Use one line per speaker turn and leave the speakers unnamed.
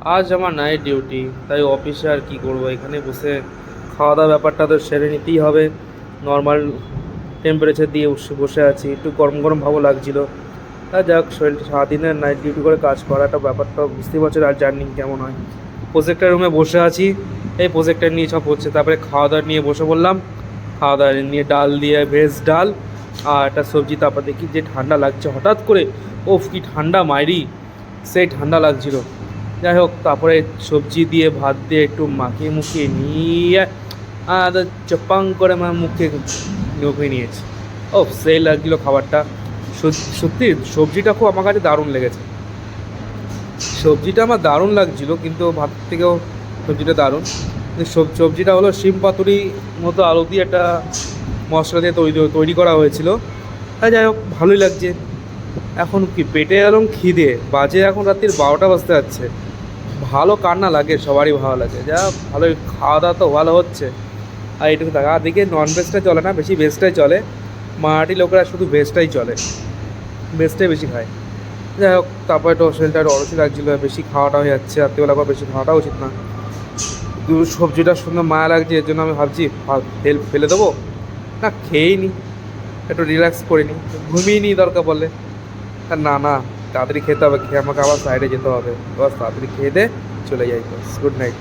আজ আমার night duty, তাই অফিসে আর কি করবো, এখানে বসে খাওয়া দাওয়া ব্যাপারটা তো সেরে নিতেই হবে। নর্মাল টেম্পারেচার দিয়ে বসে আছি, একটু গরম গরম ভাবও লাগছিলো। আর যাক, শরীরটা সারাদিনের নাইট ডিউটি করে কাজ করাটা ব্যাপারটা বুঝতেই পারছো, আর জার্নি কেমন হয়। প্রজেক্টার রুমে বসে আছি, এই প্রজেক্টার নিয়ে সব হচ্ছে, তারপরে খাওয়া দাওয়া নিয়ে বসে বললাম। খাওয়া দাওয়া নিয়ে ডাল দিয়ে ভেজ ডাল আর একটা সবজি, তারপর দেখি যে ঠান্ডা লাগছে হঠাৎ করে। ওফ, কি ঠান্ডা মাইরি, সেই ঠান্ডা লাগছিলো। যাই হোক, তারপরে সবজি দিয়ে ভাত দিয়ে একটু মাখিয়ে মুখিয়ে নিয়ে চপাং করে আমার মুখে মুখে নিয়েছি। ও, সেই লাগছিলো খাবারটা। সত্যি সবজিটা খুব আমার কাছে দারুণ লেগেছে। সবজিটা আমার দারুণ লাগছিলো, কিন্তু ভাত থেকেও সবজিটা দারুণ। সবজিটা হলো শিম পাতুরি মতো আলু দিয়ে একটা মশলা দিয়ে তৈরি করা হয়েছিল। আর যাই হোক, ভালোই লাগছে। এখন কি পেটে এরকম খিদে, বাজে এখন রাত্রির 12টা বাজতে যাচ্ছে। ভালো কান্না লাগে, সবারই ভালো লাগে, যা ভালোই খাওয়া দাওয়া তো ভালো হচ্ছে। আর এটুকু থাকে, আর দিকে ননভেজটা চলে না, বেশি ভেজটাই চলে। মারাঠি লোকেরা শুধু ভেজটাই চলে, ভেজটাই বেশি খায়। যাই হোক, তারপরে একটু শরীরটা একটু অরসি লাগছিলো, বেশি খাওয়াটা হয়ে যাচ্ছে, রাত্রিবেলা করে বেশি খাওয়াটা উচিত না। কিন্তু সবজিটার সঙ্গে মায়া লাগছে, এর জন্য আমি ভাবছি ফেলে দেবো না, খেয়েই নিই, একটু রিল্যাক্স করে নিই, ঘুমিয়ে নিই দরকার বললে। আর না না, তাড়াতাড়ি খেতে হবে, খেয়ে আমাকে আবার সাইডে যেতে হবে। বাস তাড়াতাড়ি খেয়ে দে চলে যাই, বাস। Good night.